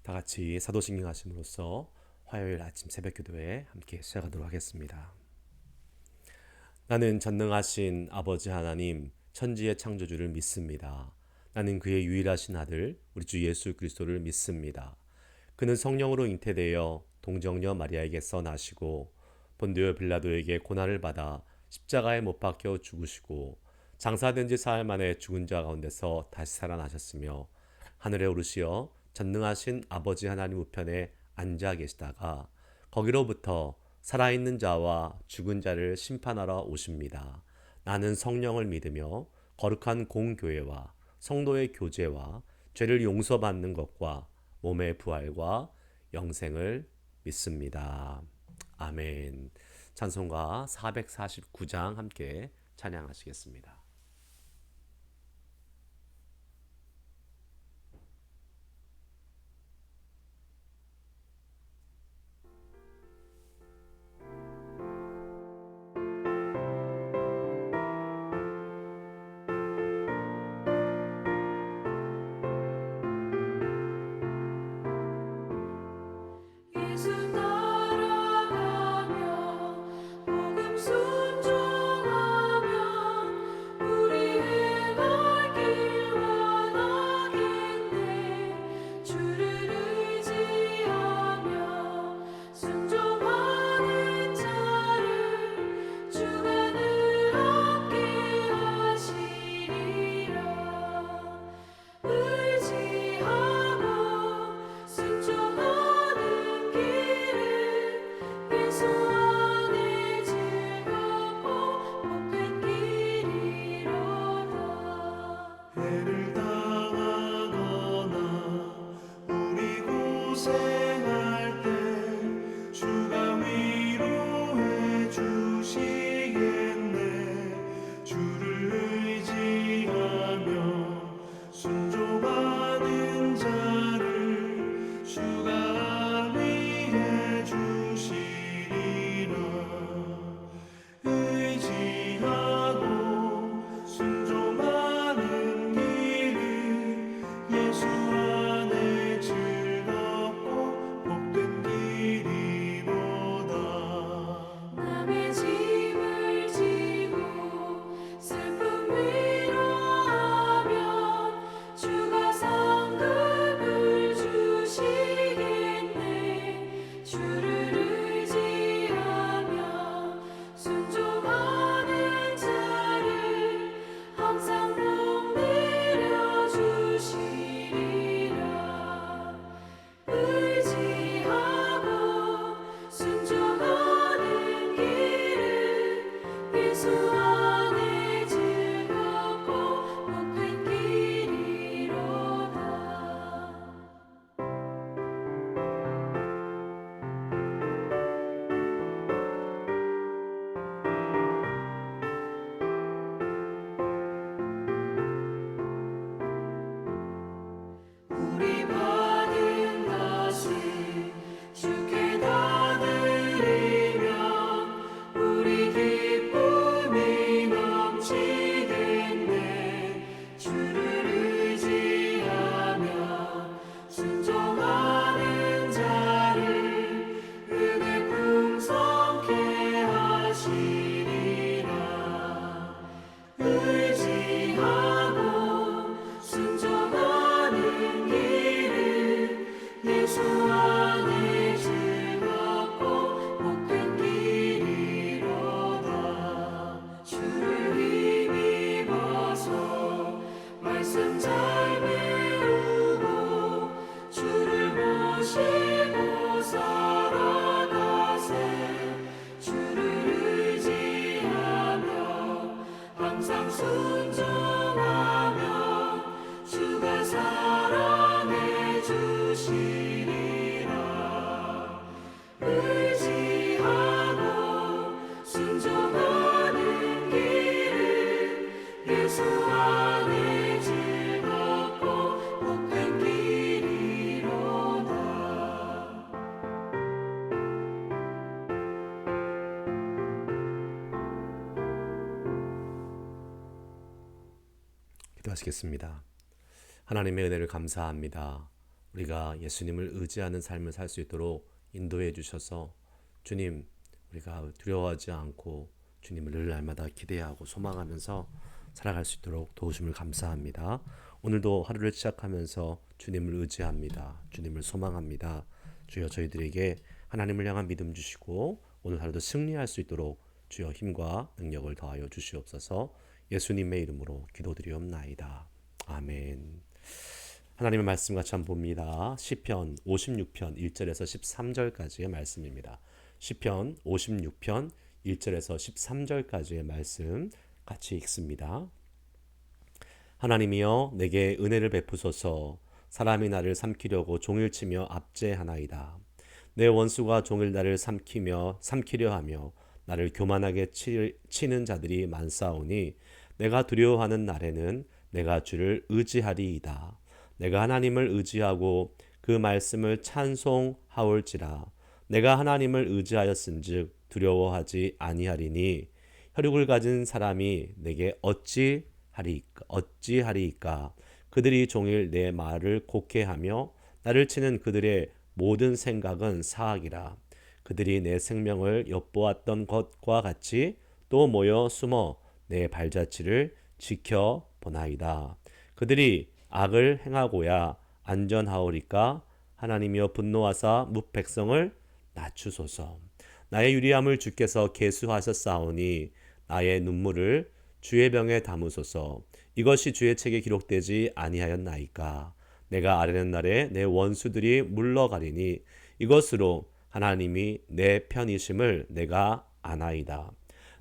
다 같이 사도신경 하심으로써 화요일 아침 새벽 기도에 함께 시작하도록 하겠습니다. 나는 전능하신 아버지 하나님 천지의 창조주를 믿습니다. 나는 그의 유일하신 아들 우리 주 예수 그리스도를 믿습니다. 그는 성령으로 잉태되어 동정녀 마리아에게서 나시고 본디오 빌라도에게 고난을 받아 십자가에 못 박혀 죽으시고 장사된 지 사흘 만에 죽은 자 가운데서 다시 살아나셨으며 하늘에 오르시어 전능하신 아버지 하나님 우편에 앉아 계시다가 거기로부터 살아있는 자와 죽은 자를 심판하러 오십니다. 나는 성령을 믿으며 거룩한 공교회와 성도의 교제와 죄를 용서받는 것과 몸의 부활과 영생을 믿습니다. 아멘. 찬송가 449장 함께 찬양하시겠습니다. 예수 따라가며 복음 순종하며 우리 행할 길 원하겠네. 주를 의지하며 순종하는 자를 주가 늘 함께 하시리라. 의지하고 순종하는 길은 예수 안에 즐겁고 복된 길이로다. 해를 당하거나 우리 고생할 때 주가 위로해 주시겠네. 주를 의지하며 순종하는 자를 주가 위해 주시리라. 의지하고 순종하는 길은 예수 안에 즐겁고 복된 길이로다. 남의 짐을 지고 슬픔 위로하면 주가 상급을 주시겠네. 주를 의지하며 순종하는 자를 항상 복 내려 주시리라. 의지하고 순종하는 길은 예수 안에 즐겁고 복된 길이로다. 우리 받은 것을 주께 다 드리면 우리 기쁨이 넘치겠네. 주를 의지하며 순종하는 자를 은혜 풍성케 하시리라. 의지하고 순종하는 길은 예수 안에 즐겁고 복된 길이로다. 주를 힘입어서 말씀 잘 배우고 주를 모시고 살아가세. 주를 의지하며 항상 순종하며 주가 사랑해 주시리라. 의지하고 순종하는 길은 예수 안에 즐겁고 복된 길이로다. 기도하시겠습니다. 하나님의 은혜를 감사합니다. 우리가 예수님을 의지하는 삶을 살 수 있도록 인도해 주셔서 주님, 우리가 두려워하지 않고 주님을 늘 날마다 기대하고 소망하면서 살아갈 수 있도록 도우심을 감사합니다. 오늘도 하루를 시작하면서 주님을 의지합니다. 주님을 소망합니다. 주여, 저희들에게 하나님을 향한 믿음 주시고 오늘 하루도 승리할 수 있도록 주여 힘과 능력을 더하여 주시옵소서. 예수님의 이름으로 기도드리옵나이다. 아멘. 하나님의 말씀 같이 한번 봅니다. 시편 56편 1절에서 13절까지의 말씀입니다. 시편 56편 1절에서 13절까지의 말씀 같이 읽습니다. 하나님이여 내게 은혜를 베푸소서. 사람이 나를 삼키려고 종일 치며 압제하나이다. 내 원수가 종일 나를 삼키려 하며 나를 교만하게 치는 자들이 많사오니 내가 두려워하는 날에는 내가 주를 의지하리이다. 내가 하나님을 의지하고 그 말씀을 찬송하올지라. 내가 하나님을 의지하였은즉 두려워하지 아니하리니 혈육을 가진 사람이 내게 어찌하리이까. 그들이 종일 내 말을 곡해하며 나를 치는 그들의 모든 생각은 사악이라. 그들이 내 생명을 엿보았던 것과 같이 또 모여 숨어 내 발자취를 지켜보나이다. 그들이 악을 행하고야 안전하오리까. 하나님이여 분노하사 백성을 낮추소서. 나의 유리함을 주께서 계수하셨사오니 나의 눈물을 주의 병에 담으소서. 이것이 주의 책에 기록되지 아니하였나이까. 내가 아뢰는 날에 내 원수들이 물러가리니 이것으로 하나님이 내 편이심을 내가 아나이다.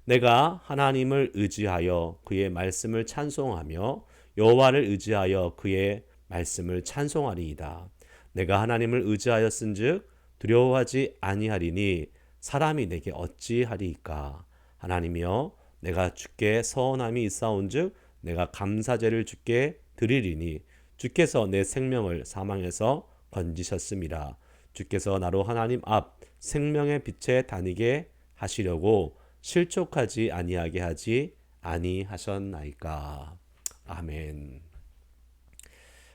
내가 하나님을 의지하여 그의 말씀을 찬송하며 여호와를 의지하여 그의 말씀을 찬송하리이다. 내가 하나님을 의지하였은즉 두려워하지 아니하리니 사람이 내게 어찌하리이까. 하나님이여 내가 주께 서원함이 있사온즉 내가 감사제를 주께 드리리니 주께서 내 생명을 사망에서 건지셨음이라. 주께서 나로 하나님 앞 생명의 빛에 다니게 하시려고 실족하지 아니하게 하지 아니하셨나이까. 아멘.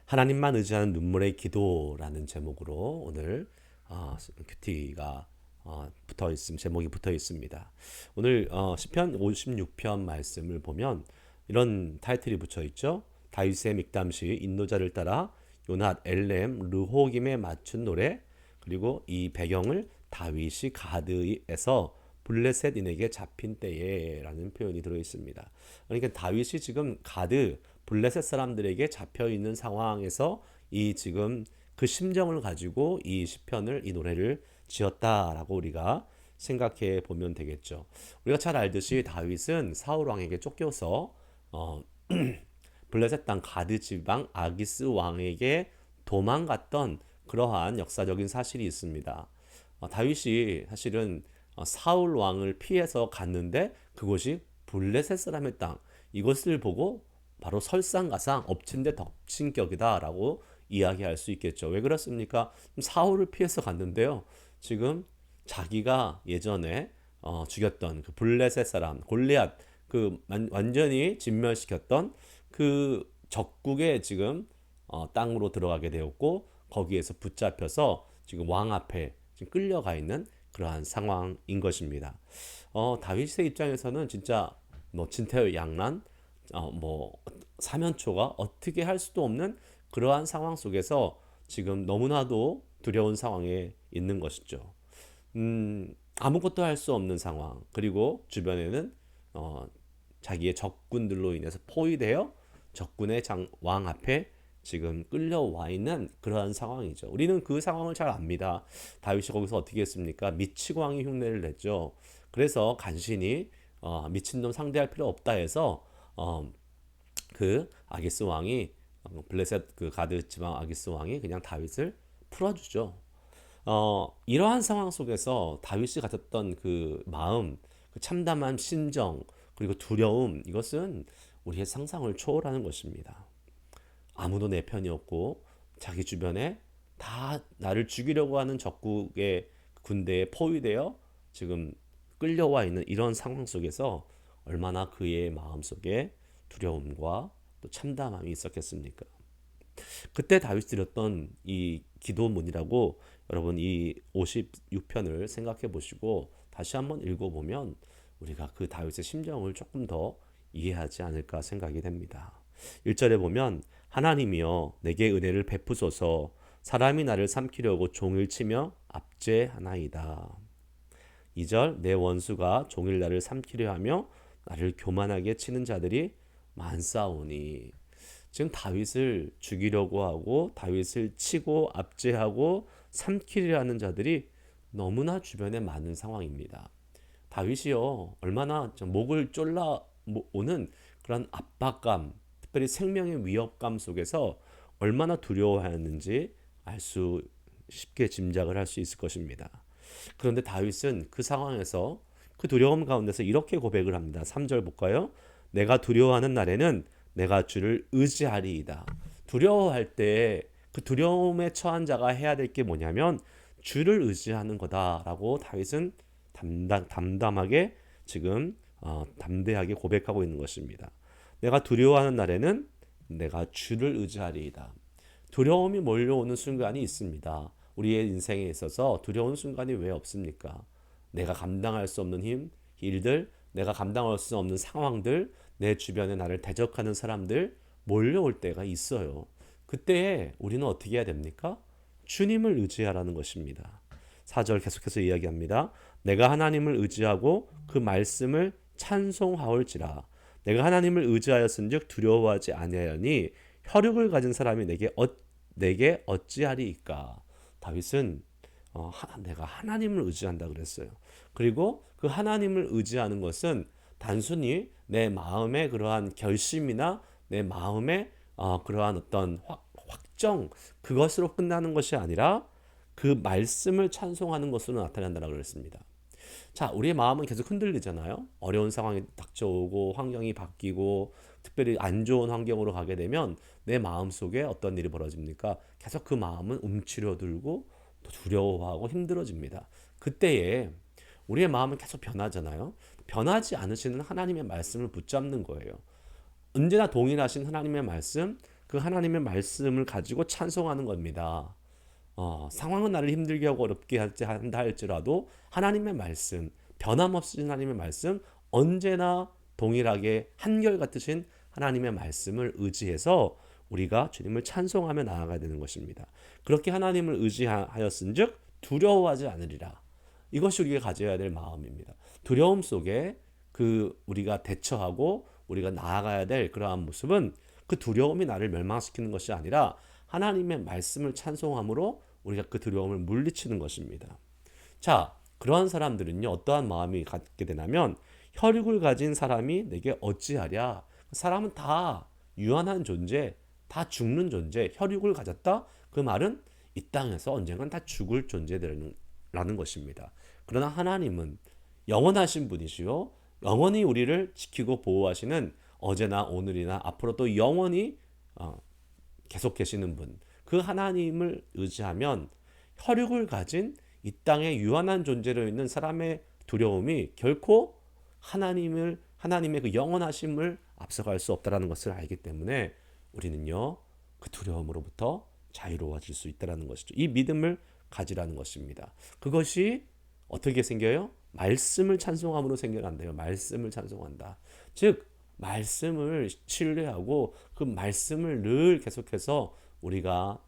하나님만 의지하는 눈물의 기도라는 제목으로 오늘 큐티가 제목이 붙어 있습니다. 오늘 시편 56편 말씀을 보면 이런 타이틀이 붙여 있죠. 다윗의 믹담시 인도자를 따라 요낫 엘렘 르호김에 맞춘 노래. 그리고 이 배경을 다윗이 가드에서 블레셋인에게 잡힌 때에 라는 표현이 들어 있습니다. 그러니까 다윗이 지금 가드 블레셋 사람들에게 잡혀 있는 상황에서 이 지금 그 심정을 가지고 이 시편을 이 노래를 지었다라고 우리가 생각해 보면 되겠죠. 우리가 잘 알듯이 다윗은 사울 왕에게 쫓겨서 블레셋 땅 가드 지방 아기스 왕에게 도망갔던 그러한 역사적인 사실이 있습니다. 다윗이 사실은 사울 왕을 피해서 갔는데 그곳이 블레셋 사람의 땅, 이것을 보고 바로 설상가상 엎친 데 덮친 격이다라고 이야기할 수 있겠죠. 왜 그렇습니까? 사울을 피해서 갔는데요. 지금 자기가 예전에 죽였던 그 블레셋 사람 골리앗, 그 완전히 진멸시켰던 그 적국의 지금 땅으로 들어가게 되었고 거기에서 붙잡혀서 지금 왕 앞에 지금 끌려가 있는 그러한 상황인 것입니다. 다윗의 입장에서는 진짜 진퇴양난, 사면초가 어떻게 할 수도 없는 그러한 상황 속에서 지금 너무나도 두려운 상황에 있는 것이죠. 아무것도 할 수 없는 상황, 그리고 주변에는 자기의 적군들로 인해서 포위되어 적군의 왕 앞에 지금 끌려와 있는 그러한 상황이죠. 우리는 그 상황을 잘 압니다. 다윗이 거기서 어떻게 했습니까? 미치광이 흉내를 냈죠. 그래서 간신히 미친놈 상대할 필요 없다 해서 그 아기스 왕이 블레셋 그 가드 지방 아기스 왕이 그냥 다윗을 풀어주죠. 이러한 상황 속에서 다윗이 가졌던 그 마음, 그 참담한 심정, 그리고 두려움, 이것은 우리의 상상을 초월하는 것입니다. 아무도 내 편이 없고 자기 주변에 다 나를 죽이려고 하는 적국의 군대에 포위되어 지금 끌려와 있는 이런 상황 속에서 얼마나 그의 마음속에 두려움과 또 참담함이 있었겠습니까? 그때 다윗이 드렸던 이 기도문이라고 여러분 이 56편을 생각해 보시고 다시 한번 읽어보면 우리가 그 다윗의 심정을 조금 더 이해하지 않을까 생각이 됩니다. 1절에 보면 하나님이여 내게 은혜를 베푸소서 사람이 나를 삼키려고 종을 치며 압제하나이다. 2절 내 원수가 종일 나를 삼키려 하며 나를 교만하게 치는 자들이 많사오니. 지금 다윗을 죽이려고 하고 다윗을 치고 압제하고 삼키려 하는 자들이 너무나 주변에 많은 상황입니다. 다윗이요 얼마나 목을 졸라 오는 그런 압박감, 특별히 생명의 위협감 속에서 얼마나 두려워하였는지 알 수 쉽게 짐작을 할 수 있을 것입니다. 그런데 다윗은 그 상황에서 그 두려움 가운데서 이렇게 고백을 합니다. 3절 볼까요? 내가 두려워하는 날에는 내가 주를 의지하리이다. 두려워할 때 그 두려움에 처한 자가 해야 될 게 뭐냐면 주를 의지하는 거다라고 다윗은 담담하게 지금 담대하게 고백하고 있는 것입니다. 내가 두려워하는 날에는 내가 주를 의지하리이다. 두려움이 몰려오는 순간이 있습니다. 우리의 인생에 있어서 두려운 순간이 왜 없습니까? 내가 감당할 수 없는 일들, 내가 감당할 수 없는 상황들, 내 주변에 나를 대적하는 사람들 몰려올 때가 있어요. 그때에 우리는 어떻게 해야 됩니까? 주님을 의지하라는 것입니다. 4절 계속해서 이야기합니다. 내가 하나님을 의지하고 그 말씀을 찬송하올지라. 내가 하나님을 의지하였은즉 두려워하지 아니하니 혈육을 가진 사람이 내게 어찌하리이까. 다윗은 내가 하나님을 의지한다 그랬어요. 그리고 그 하나님을 의지하는 것은 단순히 내 마음의 그러한 결심이나 내 마음의 그러한 어떤 확정 그것으로 끝나는 것이 아니라 그 말씀을 찬송하는 것으로 나타난다고 그랬습니다. 자, 우리의 마음은 계속 흔들리잖아요. 어려운 상황이 닥쳐오고 환경이 바뀌고 특별히 안 좋은 환경으로 가게 되면 내 마음 속에 어떤 일이 벌어집니까? 계속 그 마음은 움츠려들고 또 두려워하고 힘들어집니다. 그때에 우리의 마음은 계속 변하잖아요. 변하지 않으시는 하나님의 말씀을 붙잡는 거예요. 언제나 동일하신 하나님의 말씀, 그 하나님의 말씀을 가지고 찬송하는 겁니다. 상황은 나를 힘들게 하고 어렵게 한다 할지라도 하나님의 말씀, 변함없으신 하나님의 말씀, 언제나 동일하게 한결같으신 하나님의 말씀을 의지해서 우리가 주님을 찬송하며 나아가야 되는 것입니다. 그렇게 하나님을 의지하였은즉 두려워하지 않으리라. 이것이 우리가 가져야 될 마음입니다. 두려움 속에 우리가 대처하고 우리가 나아가야 될 그러한 모습은 그 두려움이 나를 멸망시키는 것이 아니라 하나님의 말씀을 찬송함으로 우리가 그 두려움을 물리치는 것입니다. 자, 그러한 사람들은요 어떠한 마음이 갖게 되냐면 혈육을 가진 사람이 내게 어찌하랴. 사람은 다 유한한 존재, 다 죽는 존재, 혈육을 가졌다. 그 말은 이 땅에서 언젠간 다 죽을 존재들라는 것입니다. 그러나 하나님은 영원하신 분이시요 영원히 우리를 지키고 보호하시는 어제나 오늘이나 앞으로 또 영원히 계속 계시는 분, 그 하나님을 의지하면 혈육을 가진 이 땅에 유한한 존재로 있는 사람의 두려움이 결코 하나님의 그 영원하심을 앞서갈 수 없다는 것을 알기 때문에 우리는요 그 두려움으로부터 자유로워질 수 있다는 것이죠. 이 믿음을 가지라는 것입니다. 그것이 어떻게 생겨요? 말씀을 찬송함으로 생겨난대요. 말씀을 찬송한다. 즉 말씀을 신뢰하고 그 말씀을 늘 계속해서 우리가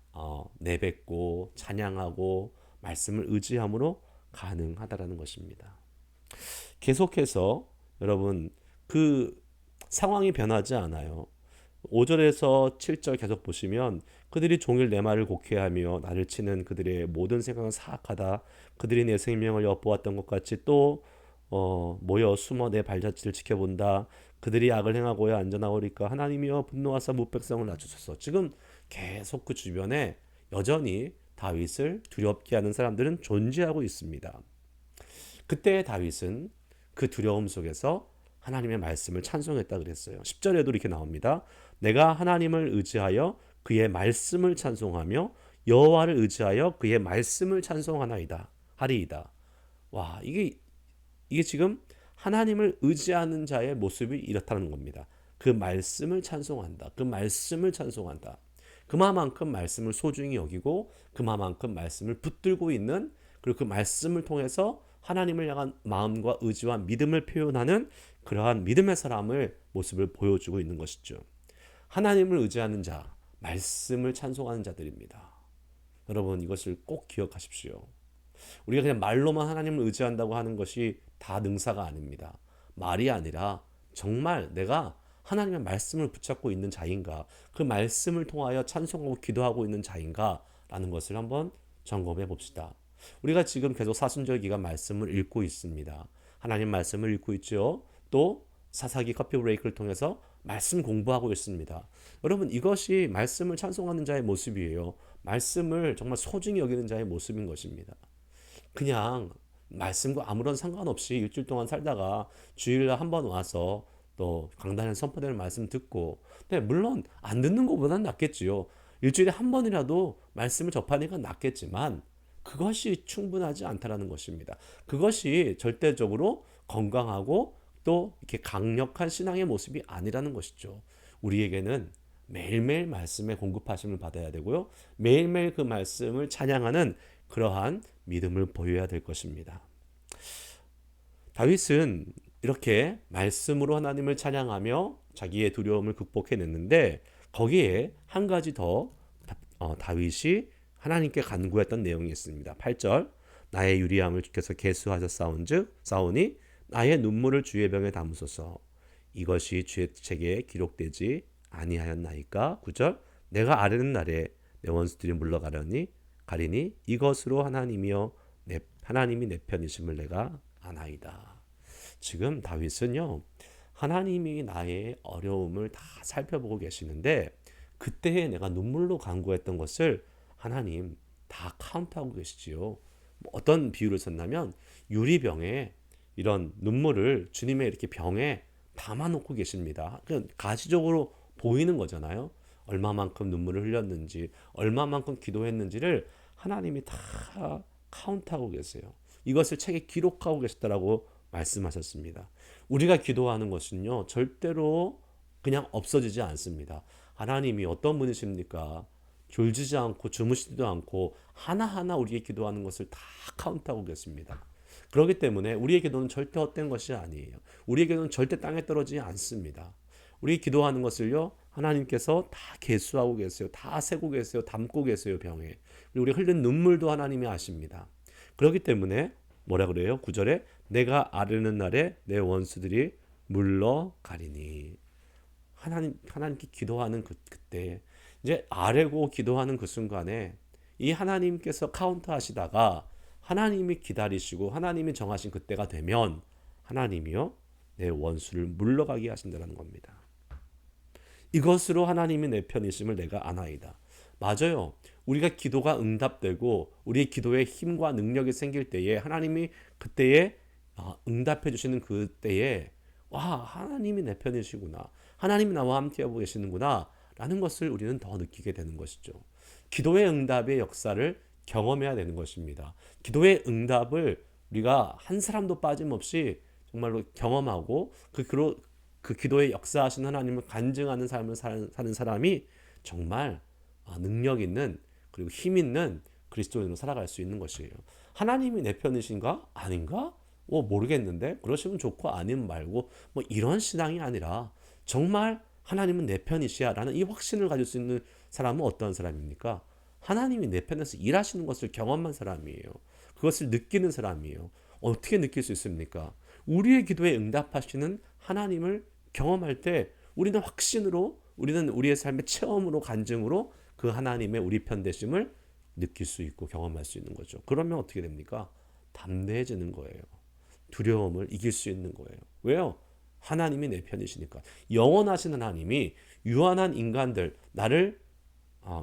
내뱉고 찬양하고 말씀을 의지함으로 가능하다라는 것입니다. 계속해서 여러분 그 상황이 변하지 않아요. 5절에서 7절 계속 보시면 그들이 종일 내 말을 곡해하며 나를 치는 그들의 모든 생각은 사악하다. 그들이 내 생명을 엿보았던 것 같이 또 모여 숨어 내 발자취를 지켜본다. 그들이 악을 행하고야 안전하오리까. 하나님이여 분노하사 뭇백성을 낮추소서. 지금 계속 그 주변에 여전히 다윗을 두렵게 하는 사람들은 존재하고 있습니다. 그때 다윗은 그 두려움 속에서 하나님의 말씀을 찬송했다 그랬어요. 10절에도 이렇게 나옵니다. 내가 하나님을 의지하여 그의 말씀을 찬송하며 여호와를 의지하여 그의 말씀을 찬송하나이다 하리이다. 와, 이게 지금 하나님을 의지하는 자의 모습이 이렇다는 겁니다. 그 말씀을 찬송한다. 그 말씀을 찬송한다. 그만큼 말씀을 소중히 여기고 그만큼 말씀을 붙들고 있는, 그리고 그 말씀을 통해서 하나님을 향한 마음과 의지와 믿음을 표현하는 그러한 믿음의 사람을 모습을 보여주고 있는 것이죠. 하나님을 의지하는 자, 말씀을 찬송하는 자들입니다. 여러분, 이것을 꼭 기억하십시오. 우리가 그냥 말로만 하나님을 의지한다고 하는 것이 다 능사가 아닙니다. 말이 아니라 정말 내가 하나님의 말씀을 붙잡고 있는 자인가, 그 말씀을 통하여 찬송하고 기도하고 있는 자인가 라는 것을 한번 점검해 봅시다. 우리가 지금 계속 사순절 기간 말씀을 읽고 있습니다. 하나님 말씀을 읽고 있죠. 또 사사기 커피 브레이크를 통해서 말씀 공부하고 있습니다. 여러분, 이것이 말씀을 찬송하는 자의 모습이에요. 말씀을 정말 소중히 여기는 자의 모습인 것입니다. 그냥 말씀과 아무런 상관없이 일주일 동안 살다가 주일날 한번 와서 또 강단에 선포되는 말씀 듣고, 네, 물론 안 듣는 것보다는 낫겠지요. 일주일에 한 번이라도 말씀을 접하니까 낫겠지만 그것이 충분하지 않다라는 것입니다. 그것이 절대적으로 건강하고 또 이렇게 강력한 신앙의 모습이 아니라는 것이죠. 우리에게는 매일매일 말씀의 공급하심을 받아야 되고요. 매일매일 그 말씀을 찬양하는 그러한 믿음을 보여야 될 것입니다. 다윗은 이렇게 말씀으로 하나님을 찬양하며 자기의 두려움을 극복해냈는데, 거기에 한 가지 더 다윗이 하나님께 간구했던 내용이 있습니다. 8절, 나의 유리함을 주께서 계수하셨사오니 나의 눈물을 주의 병에 담으소서. 이것이 주의 책에 기록되지 아니하였나이까. 9절, 내가 아뢰는 날에 내 원수들이 물러가리니 이것으로 하나님이 내 편이심을 내가 아나이다. 지금 다윗은요, 하나님이 나의 어려움을 다 살펴보고 계시는데 그때에 내가 눈물로 간구했던 것을 하나님 다 카운트하고 계시지요. 어떤 비유를 썼냐면 유리병에 이런 눈물을 주님의 이렇게 병에 담아놓고 계십니다. 가시적으로 보이는 거잖아요. 얼마만큼 눈물을 흘렸는지, 얼마만큼 기도했는지를 하나님이 다 카운트하고 계세요. 이것을 책에 기록하고 계시다라고 말씀하셨습니다. 우리가 기도하는 것은요, 절대로 그냥 없어지지 않습니다. 하나님이 어떤 분이십니까? 졸지지 않고 주무시지도 않고 하나하나 우리의 기도하는 것을 다 카운트하고 계십니다. 그렇기 때문에 우리의 기도는 절대 헛된 것이 아니에요. 우리의 기도는 절대 땅에 떨어지지 않습니다. 우리 기도하는 것을요, 하나님께서 다 계수하고 계세요. 다 세고 계세요. 담고 계세요, 병에. 그리고 우리 흘린 눈물도 하나님이 아십니다. 그렇기 때문에 뭐라 그래요? 9절에 내가 아뢰는 날에 내 원수들이 물러가리니. 하나님께 기도하는 그때 이제 아뢰고 기도하는 그 순간에 이 하나님께서 카운트 하시다가 하나님이 기다리시고 하나님이 정하신 그때가 되면 하나님이요, 내 원수를 물러가게 하신다는 겁니다. 이것으로 하나님이 내 편이심을 내가 아나이다. 맞아요. 우리가 기도가 응답되고 우리의 기도에 힘과 능력이 생길 때에 하나님이 그때에 응답해 주시는 그때에 하나님이 내 편이시구나. 하나님이 나와 함께하고 계시는구나 라는 것을 우리는 더 느끼게 되는 것이죠. 기도의 응답의 역사를 경험해야 되는 것입니다. 기도의 응답을 우리가 한 사람도 빠짐없이 정말로 경험하고 그 기도의 역사하신 하나님을 간증하는 삶을 사는 사람이 정말 능력 있는 그리고 힘 있는 그리스도인으로 살아갈 수 있는 것이에요. 하나님이 내 편이신가? 아닌가? 모르겠는데 그러시면 좋고 아니면 말고 이런 신앙이 아니라 정말 하나님은 내 편이시야 라는 이 확신을 가질 수 있는 사람은 어떤 사람입니까? 하나님이 내 편에서 일하시는 것을 경험한 사람이에요. 그것을 느끼는 사람이에요. 어떻게 느낄 수 있습니까? 우리의 기도에 응답하시는 하나님을 경험할 때 우리는 확신으로, 우리는 우리의 삶의 체험으로, 간증으로 그 하나님의 우리 편 되심을 느낄 수 있고 경험할 수 있는 거죠. 그러면 어떻게 됩니까? 담대해지는 거예요. 두려움을 이길 수 있는 거예요. 왜요? 하나님이 내 편이시니까. 영원하신 하나님이 유한한 인간들, 나를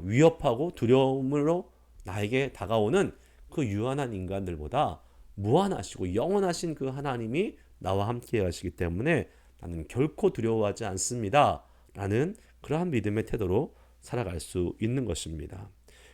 위협하고 두려움으로 나에게 다가오는 그 유한한 인간들보다 무한하시고 영원하신 그 하나님이 나와 함께 하시기 때문에 나는 결코 두려워하지 않습니다 라는 그러한 믿음의 태도로 살아갈 수 있는 것입니다.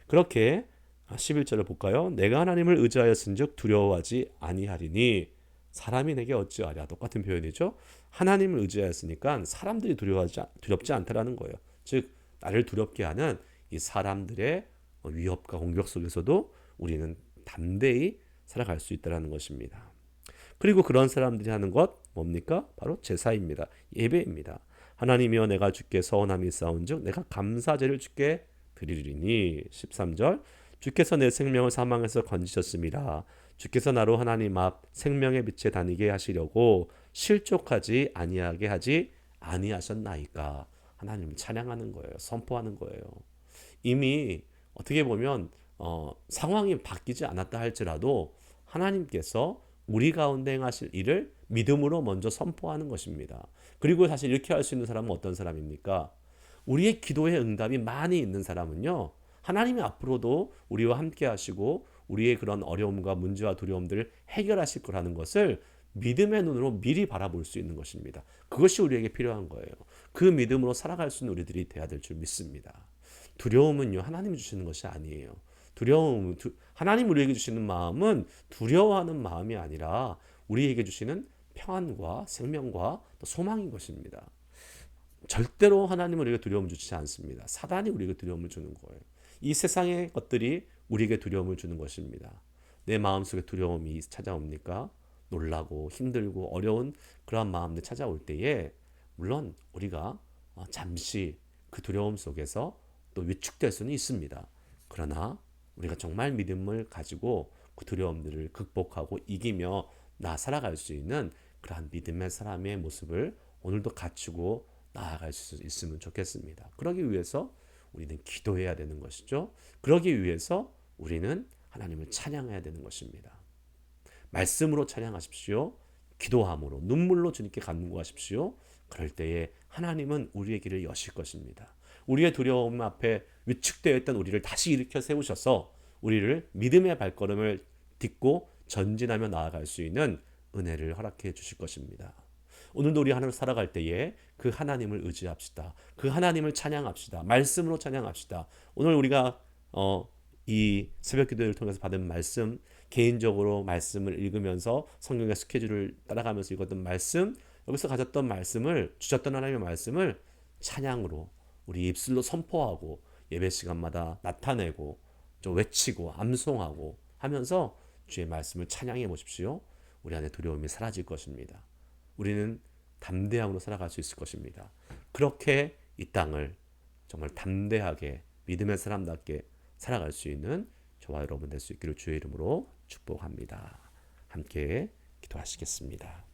그렇게 11절을 볼까요? 내가 하나님을 의지하였은즉 두려워하지 아니하리니. 사람이 내게 어찌하랴. 똑같은 표현이죠. 하나님을 의지하였으니까 사람들이 두렵지 않다라는 거예요. 즉 나를 두렵게 하는 이 사람들의 위협과 공격 속에서도 우리는 담대히 살아갈 수 있다는 것입니다. 그리고 그런 사람들이 하는 것 뭡니까? 바로 제사입니다. 예배입니다. 하나님이여 내가 주께 서원함이 있사온즉 내가 감사제를 주께 드리리니 13절 주께서 내 생명을 사망에서 건지셨습니다. 주께서 나로 하나님 앞 생명의 빛에 다니게 하시려고 실족하지 아니하게 하지 아니하셨나이까. 하나님을 찬양하는 거예요. 선포하는 거예요. 이미 어떻게 보면 상황이 바뀌지 않았다 할지라도 하나님께서 우리 가운데 행하실 일을 믿음으로 먼저 선포하는 것입니다. 그리고 사실 이렇게 할 수 있는 사람은 어떤 사람입니까? 우리의 기도의 응답이 많이 있는 사람은요, 하나님이 앞으로도 우리와 함께 하시고 우리의 그런 어려움과 문제와 두려움들을 해결하실 거라는 것을 믿음의 눈으로 미리 바라볼 수 있는 것입니다. 그것이 우리에게 필요한 거예요. 그 믿음으로 살아갈 수 있는 우리들이 돼야 될 줄 믿습니다. 두려움은요, 하나님이 주시는 것이 아니에요. 하나님 우리에게 주시는 마음은 두려워하는 마음이 아니라 우리에게 주시는 평안과 생명과 또 소망인 것입니다. 절대로 하나님은 우리에게 두려움을 주지 않습니다. 사단이 우리에게 두려움을 주는 거예요. 이 세상의 것들이 우리에게 두려움을 주는 것입니다. 내 마음속에 두려움이 찾아옵니까? 놀라고 힘들고 어려운 그러한 마음들 찾아올 때에 물론 우리가 잠시 그 두려움 속에서 또 위축될 수는 있습니다. 그러나 우리가 정말 믿음을 가지고 그 두려움들을 극복하고 이기며 살아갈 수 있는 그러한 믿음의 사람의 모습을 오늘도 갖추고 나아갈 수 있으면 좋겠습니다. 그러기 위해서 우리는 기도해야 되는 것이죠. 그러기 위해서 우리는 하나님을 찬양해야 되는 것입니다. 말씀으로 찬양하십시오. 기도함으로 눈물로 주님께 간구하십시오. 그럴 때에 하나님은 우리의 길을 여실 것입니다. 우리의 두려움 앞에 위축되어 있던 우리를 다시 일으켜 세우셔서 우리를 믿음의 발걸음을 딛고 전진하며 나아갈 수 있는 은혜를 허락해 주실 것입니다. 오늘도 우리 하나님을 살아갈 때에 그 하나님을 의지합시다. 그 하나님을 찬양합시다. 말씀으로 찬양합시다. 오늘 우리가 이 새벽 기도를 통해서 받은 말씀, 개인적으로 말씀을 읽으면서 성경의 스케줄을 따라가면서 읽었던 말씀, 여기서 가졌던 말씀을, 주셨던 하나님의 말씀을 찬양으로 우리 입술로 선포하고 예배 시간마다 나타내고 좀 외치고 암송하고 하면서 주의 말씀을 찬양해 보십시오. 우리 안에 두려움이 사라질 것입니다. 우리는 담대함으로 살아갈 수 있을 것입니다. 그렇게 이 땅을 정말 담대하게 믿음의 사람답게 살아갈 수 있는 저와 여러분 될 수 있기를 주의 이름으로 축복합니다. 함께 기도하시겠습니다.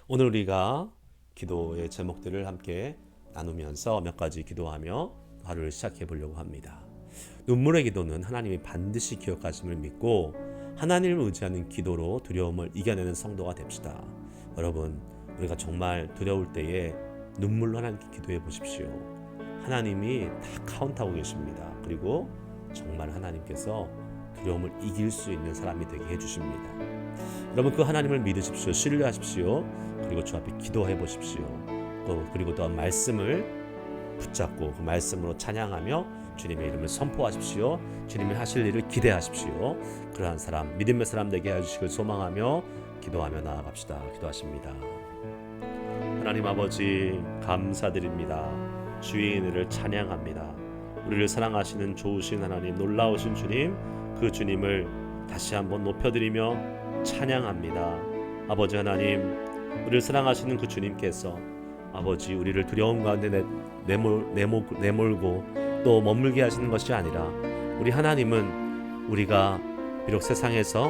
오늘 우리가 기도의 제목들을 함께 나누면서 몇 가지 기도하며 하루를 시작해 보려고 합니다. 눈물의 기도는 하나님이 반드시 기억하심을 믿고 하나님을 의지하는 기도로 두려움을 이겨내는 성도가 됩시다. 여러분, 우리가 정말 두려울 때에 눈물로 하나님께 기도해 보십시오. 하나님이 다 카운트하고 계십니다. 그리고 정말 하나님께서 두려움을 이길 수 있는 사람이 되게 해주십니다. 여러분, 그 하나님을 믿으십시오. 신뢰하십시오. 그리고 주 앞에 기도해 보십시오. 그리고 또 말씀을 붙잡고 그 말씀으로 찬양하며 주님의 이름을 선포하십시오. 주님이 하실 일을 기대하십시오. 그러한 사람, 믿음의 사람 되게 해주시길 소망하며 기도하며 나아갑시다. 기도하십니다. 하나님 아버지, 감사드립니다. 주의 은혜를 찬양합니다. 우리를 사랑하시는 좋으신 하나님, 놀라우신 주님, 그 주님을 다시 한번 높여드리며 찬양합니다. 아버지 하나님, 우리를 사랑하시는 그 주님께서 아버지 우리를 두려움 가운데 내몰고 또 머물게 하시는 것이 아니라 우리 하나님은 우리가 비록 세상에서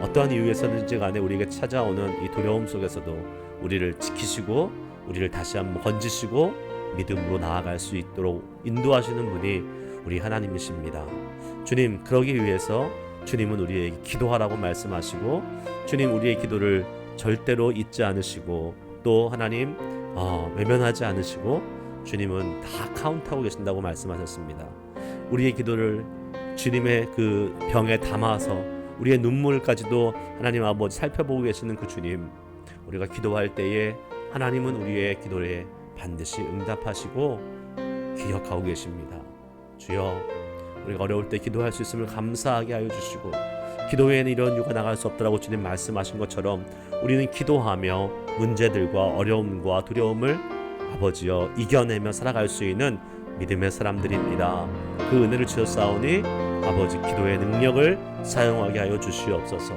어떠한 이유에서든지 간에 우리에게 찾아오는 이 두려움 속에서도 우리를 지키시고 우리를 다시 한번 건지시고 믿음으로 나아갈 수 있도록 인도하시는 분이 우리 하나님이십니다. 주님, 그러기 위해서 주님은 우리에게 기도하라고 말씀하시고 주님 우리의 기도를 절대로 잊지 않으시고 또 하나님 외면하지 않으시고 주님은 다 카운트하고 계신다고 말씀하셨습니다. 우리의 기도를 주님의 그 병에 담아서 우리의 눈물까지도 하나님 아버지 살펴보고 계시는 그 주님, 우리가 기도할 때에 하나님은 우리의 기도에 반드시 응답하시고 기억하고 계십니다. 주여, 우리가 어려울 때 기도할 수 있음을 감사하게 하여 주시고 기도 외에는 이런 이유가 나갈 수 없다라고 주님 말씀하신 것처럼 우리는 기도하며 문제들과 어려움과 두려움을 아버지여 이겨내며 살아갈 수 있는 믿음의 사람들입니다. 그 은혜를 주셨사오니 아버지 기도의 능력을 사용하게 하여 주시옵소서.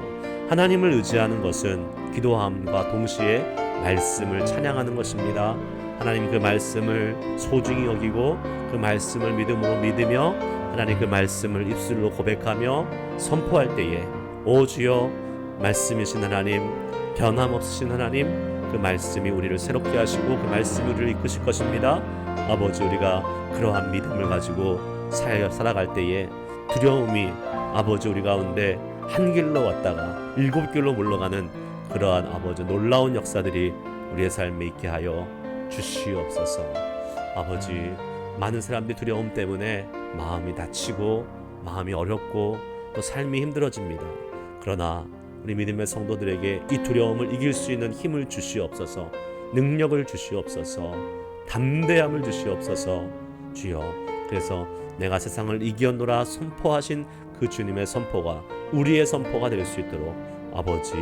하나님을 의지하는 것은 기도함과 동시에 말씀을 찬양하는 것입니다. 하나님 그 말씀을 소중히 여기고 그 말씀을 믿음으로 믿으며 하나님 그 말씀을 입술로 고백하며 선포할 때에 오 주여 말씀이신 하나님, 변함없으신 하나님, 그 말씀이 우리를 새롭게 하시고 그 말씀이 우리를 이끄실 것입니다. 아버지, 우리가 그러한 믿음을 가지고 살아갈 때에 두려움이 아버지 우리 가운데 한 길로 왔다가 7길로 물러가는 그러한 아버지 놀라운 역사들이 우리의 삶에 있게 하여 주시옵소서. 아버지, 많은 사람들이 두려움 때문에 마음이 다치고 마음이 어렵고 또 삶이 힘들어집니다. 그러나 우리 믿음의 성도들에게 이 두려움을 이길 수 있는 힘을 주시옵소서. 능력을 주시옵소서. 담대함을 주시옵소서. 주여, 그래서 내가 세상을 이기었노라 선포하신 그 주님의 선포가 우리의 선포가 될 수 있도록 아버지,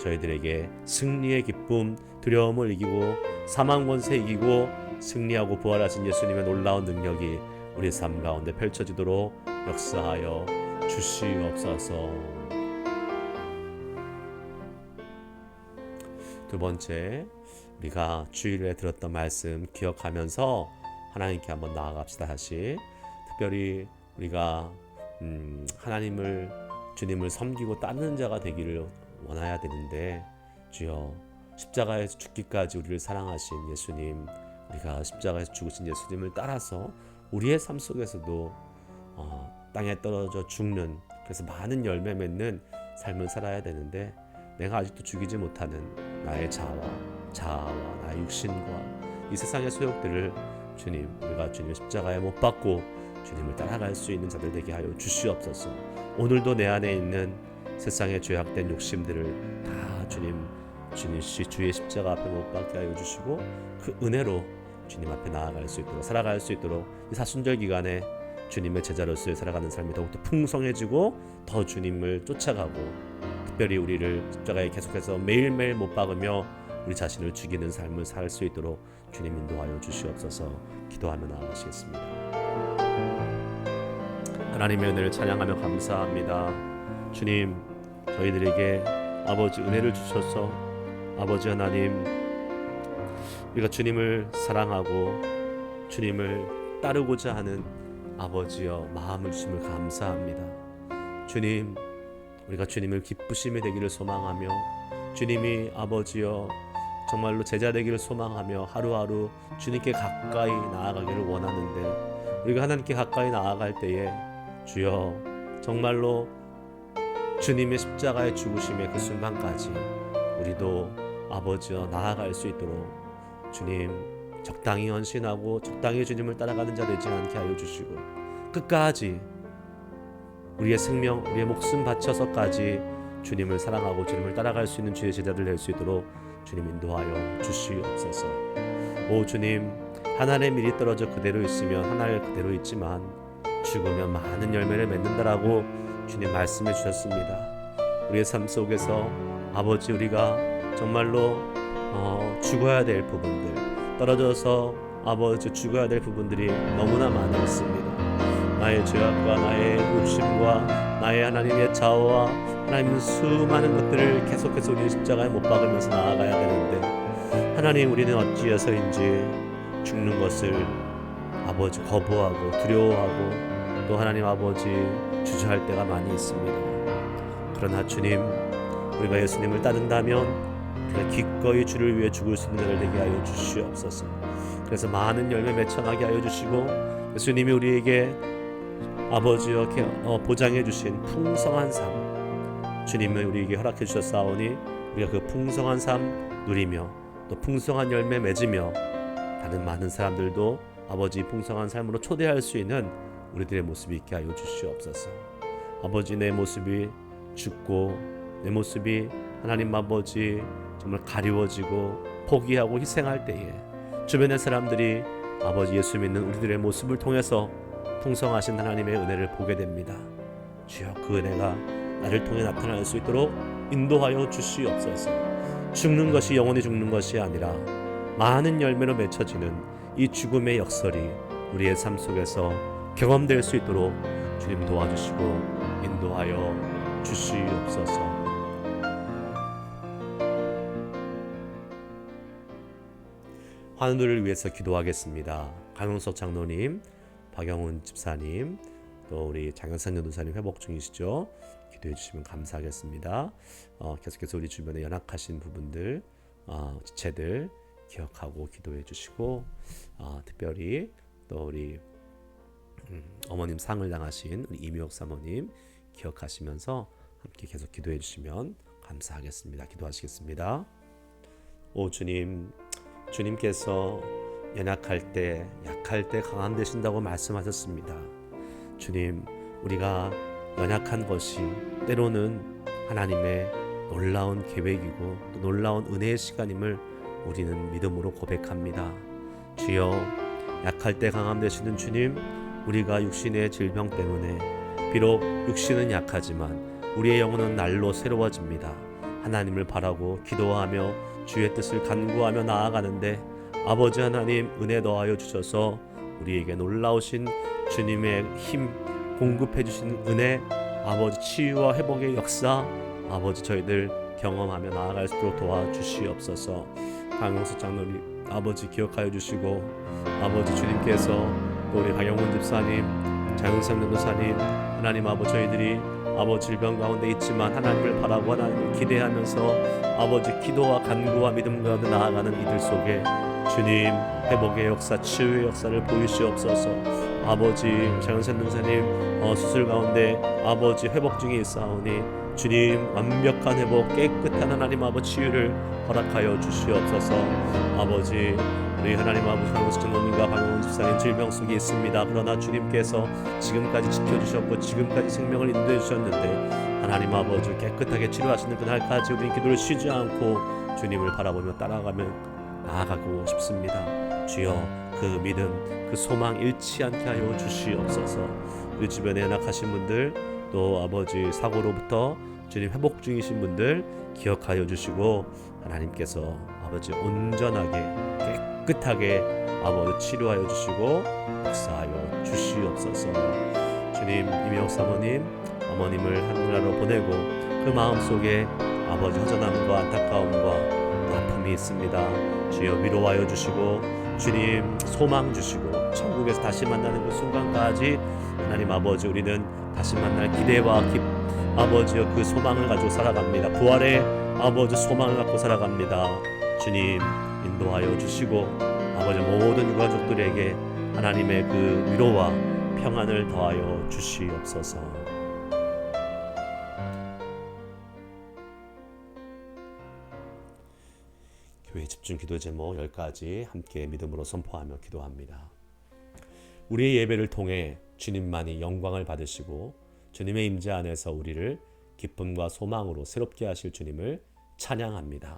저희들에게 승리의 기쁨, 두려움을 이기고 사망 권세 이기고 승리하고 부활하신 예수님의 놀라운 능력이 우리 삶 가운데 펼쳐지도록 역사하여 주시옵소서. 두 번째, 우리가 주일에 들었던 말씀 기억하면서 하나님께 한번 나아갑시다. 다시 특별히 우리가 하나님을, 주님을 섬기고 따르는 자가 되기를 원해야 되는데, 주여 십자가에서 죽기까지 우리를 사랑하신 예수님, 우리가 십자가에서 죽으신 예수님을 따라서 우리의 삶 속에서도 땅에 떨어져 죽는, 그래서 많은 열매 맺는 삶을 살아야 되는데, 내가 아직도 죽이지 못하는 나의 자아와 나의 육신과 이 세상의 소욕들을 주님, 우리가 주님의 십자가에 못 박고 주님을 따라갈 수 있는 자들 되게 하여 주시옵소서. 오늘도 내 안에 있는 세상의 죄악된 욕심들을 다 주님 주의 십자가 앞에 못 박게 하여 주시고 그 은혜로 주님 앞에 나아갈 수 있도록, 살아갈 수 있도록 이 사순절 기간에 주님의 제자로서 살아가는 삶이 더욱더 풍성해지고 더 주님을 쫓아가고, 특별히 우리를 십자가에 계속해서 매일매일 못 박으며 우리 자신을 죽이는 삶을 살 수 있도록 주님 인도하여 주시옵소서. 기도하며 나아가시겠습니다. 하나님의 은혜를 찬양하며 감사합니다. 주님, 저희들에게 아버지 은혜를 주셔서 아버지 하나님, 우리가 주님을 사랑하고 주님을 따르고자 하는 아버지여 마음을 주심을 감사합니다. 주님, 우리가 주님을 기쁘심이 되기를 소망하며 주님이 아버지여 정말로 제자 되기를 소망하며 하루하루 주님께 가까이 나아가기를 원하는데, 우리가 하나님께 가까이 나아갈 때에 주여 정말로 주님의 십자가의 죽으심의 그 순간까지 우리도 아버지여 나아갈 수 있도록 주님 적당히 헌신하고 적당히 주님을 따라가는 자 되지 않게 하여 주시고, 끝까지 우리의 생명, 우리의 목숨 바쳐서까지 주님을 사랑하고 주님을 따라갈 수 있는 주의 제자들 될 수 있도록 주님 인도하여 주시옵소서. 오 주님, 한 알의 밀이 떨어져 그대로 있으면 한 알 그대로 있지만 죽으면 많은 열매를 맺는다라고 주님 말씀해 주셨습니다. 우리의 삶 속에서 아버지, 우리가 정말로 죽어야 될 부분들, 떨어져서 아버지 죽어야 될 부분들이 너무나 많이 있습니다. 나의 죄악과 나의 욕심과 나의 하나님의 자아와 하나님의 수많은 것들을 계속해서 우리 십자가에 못 박으면서 나아가야 되는데, 하나님, 우리는 어찌해서인지 죽는 것을 아버지 거부하고 두려워하고 또 하나님 아버지 주저할 때가 많이 있습니다. 그러나 주님, 우리가 예수님을 따른다면 우리가 기꺼이 주를 위해 죽을 수 있는 자들 되게 하여 주시옵소서. 그래서 많은 열매 맺혀나게 하여 주시고, 예수님이 우리에게 아버지여 보장해 주신 풍성한 삶, 주님이 우리에게 허락해 주셨사오니 우리가 그 풍성한 삶 누리며 또 풍성한 열매 맺으며 다른 많은 사람들도 아버지 풍성한 삶으로 초대할 수 있는 우리들의 모습이 있게 하여 주시옵소서. 아버지, 내 모습이 죽고 내 모습이 하나님 아버지 정말 가리워지고 포기하고 희생할 때에 주변의 사람들이 아버지 예수 믿는 우리들의 모습을 통해서 풍성하신 하나님의 은혜를 보게 됩니다. 주여, 그 은혜가 나를 통해 나타날 수 있도록 인도하여 주시옵소서. 죽는 것이 영원히 죽는 것이 아니라 많은 열매로 맺혀지는 이 죽음의 역설이 우리의 삶 속에서 경험될 수 있도록 주님 도와주시고 인도하여 주시옵소서. 환우들을 위해서 기도하겠습니다. 강용석 장로님, 박영훈 집사님, 또 우리 장현상 전도사님 회복 중이시죠? 기도해 주시면 감사하겠습니다. 계속해서 우리 주변에 연약하신 부분들, 지체들 기억하고 기도해 주시고, 특별히 또 우리 어머님 상을 당하신 우리 이미옥 사모님 기억하시면서 함께 계속 기도해 주시면 감사하겠습니다. 기도하시겠습니다. 오 주님, 주님께서 연약할 때, 약할 때 강함 되신다고 말씀하셨습니다. 주님, 우리가 연약한 것이 때로는 하나님의 놀라운 계획이고 또 놀라운 은혜의 시간임을 우리는 믿음으로 고백합니다. 주여, 약할 때 강함 되시는 주님, 우리가 육신의 질병 때문에 비록 육신은 약하지만 우리의 영혼은 날로 새로워집니다. 하나님을 바라고 기도하며 주의 뜻을 간구하며 나아가는데 아버지 하나님 은혜 더하여 주셔서 우리에게 놀라우신 주님의 힘 공급해 주시는 은혜, 아버지 치유와 회복의 역사, 아버지 저희들 경험하며 나아갈 수 있도록 도와주시옵소서. 강용수 장로님 아버지 기억하여 주시고, 아버지 주님께서 또 우리 강영훈 집사님, 장영상 전도사님, 하나님 아버지 저희들이 아버지 질병 가운데 있지만 하나님을 바라고 하나님을 기대하면서 아버지 기도와 간구와 믿음 가운데 나아가는 이들 속에 주님 회복의 역사, 치유의 역사를 보이시옵소서. 아버지 장현선 전도사님 수술 가운데 아버지 회복 중에 있사오니 주님 완벽한 회복, 깨끗한 하나님 아버지 치유를 허락하여 주시옵소서. 아버지 우리 하나님 아버지 강원수 장로님과 박영훈 집사님 질병 속에 있습니다. 그러나 주님께서 지금까지 지켜주셨고 지금까지 생명을 인도해 주셨는데 하나님 아버지 깨끗하게 치료하시는 그날까지 우리 기도를 쉬지 않고 주님을 바라보며 따라가며 나아가고 싶습니다. 주여 그 믿음, 그 소망 잃지 않게 하여 주시옵소서. 우리 주변에 연약하신 분들, 또 아버지 사고로부터 주님 회복 중이신 분들 기억하여 주시고 하나님께서 아버지 온전하게 깨끗하게 아버지 치료하여 주시고 역사하여 주시옵소서. 주님 이미옥 사모님 어머님을 하늘나라로 보내고 그 마음속에 아버지 허전함과 안타까움과 아픔이 있습니다. 주여 위로하여 주시고 주님 소망 주시고 천국에서 다시 만나는 그 순간까지 하나님 아버지 우리는 다시 만날 기대와 아버지여 그 소망을 가지고 살아갑니다. 부활의 아버지 소망을 갖고 살아갑니다. 주님 인도하여 주시고 아버지 모든 유가족들에게 하나님의 그 위로와 평안을 더하여 주시옵소서. 교회 집중 기도 제목 10가지 함께 믿음으로 선포하며 기도합니다. 우리의 예배를 통해 주님만이 영광을 받으시고 주님의 임재 안에서 우리를 기쁨과 소망으로 새롭게 하실 주님을 찬양합니다.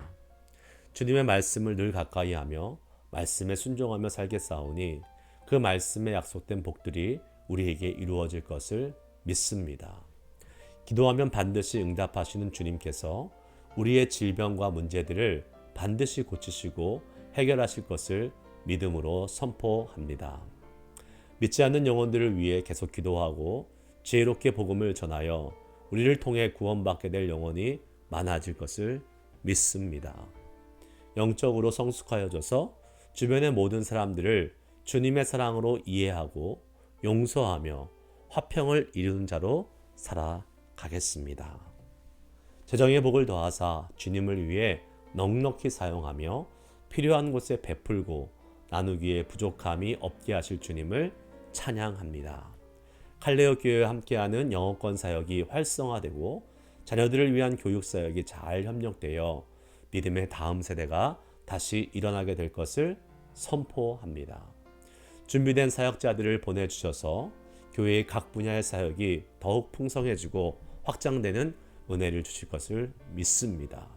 주님의 말씀을 늘 가까이 하며 말씀에 순종하며 살겠사오니 그 말씀에 약속된 복들이 우리에게 이루어질 것을 믿습니다. 기도하면 반드시 응답하시는 주님께서 우리의 질병과 문제들을 반드시 고치시고 해결하실 것을 믿음으로 선포합니다. 믿지 않는 영혼들을 위해 계속 기도하고 지혜롭게 복음을 전하여 우리를 통해 구원받게 될 영혼이 많아질 것을 믿습니다. 영적으로 성숙하여져서 주변의 모든 사람들을 주님의 사랑으로 이해하고 용서하며 화평을 이루는 자로 살아가겠습니다. 재정의 복을 더하사 주님을 위해 넉넉히 사용하며 필요한 곳에 베풀고 나누기에 부족함이 없게 하실 주님을 찬양합니다. 칼레오 교회와 함께하는 영어권 사역이 활성화되고 자녀들을 위한 교육 사역이 잘 협력되어 믿음의 다음 세대가 다시 일어나게 될 것을 선포합니다. 준비된 사역자들을 보내주셔서 교회의 각 분야의 사역이 더욱 풍성해지고 확장되는 은혜를 주실 것을 믿습니다.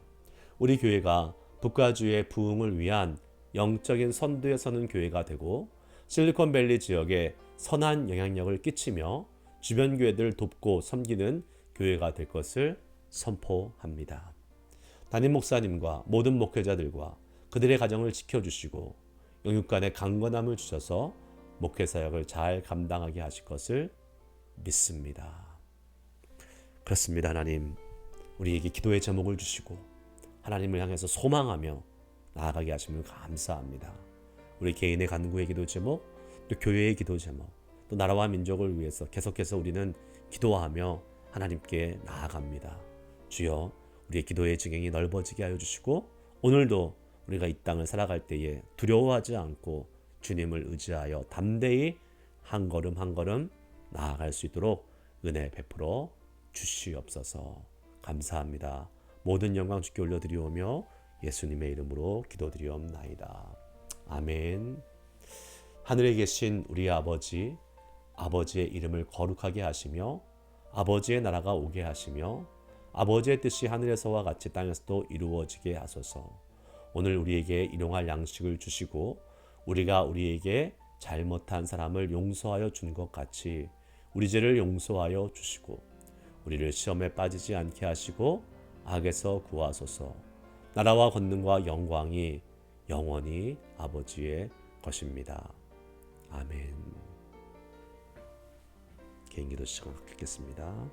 우리 교회가 북가주의 부흥을 위한 영적인 선두에 서는 교회가 되고 실리콘밸리 지역에 선한 영향력을 끼치며 주변 교회들을 돕고 섬기는 교회가 될 것을 선포합니다. 담임 목사님과 모든 목회자들과 그들의 가정을 지켜주시고 영육간의 강건함을 주셔서 목회 사역을 잘 감당하게 하실 것을 믿습니다. 그렇습니다. 하나님, 우리에게 기도의 제목을 주시고 하나님을 향해서 소망하며 나아가게 하시면 감사합니다. 우리 개인의 간구의 기도 제목, 또 교회의 기도 제목, 또 나라와 민족을 위해서 계속해서 우리는 기도하며 하나님께 나아갑니다. 주여, 우리의 기도의 지경이 넓어지게 하여 주시고 오늘도 우리가 이 땅을 살아갈 때에 두려워하지 않고 주님을 의지하여 담대히 한 걸음 한 걸음 나아갈 수 있도록 은혜 베풀어 주시옵소서. 감사합니다. 모든 영광 주께 올려드리오며 예수님의 이름으로 기도드리옵나이다. 아멘. 하늘에 계신 우리 아버지, 아버지의 이름을 거룩하게 하시며 아버지의 나라가 오게 하시며 아버지의 뜻이 하늘에서와 같이 땅에서도 이루어지게 하소서. 오늘 우리에게 일용할 양식을 주시고 우리가 우리에게 잘못한 사람을 용서하여 준 것 같이 우리 죄를 용서하여 주시고 우리를 시험에 빠지지 않게 하시고 악에서 구하소서. 나라와 권능과 영광이 영원히 아버지의 것입니다. 아멘. 개인기도 시간 갖겠습니다.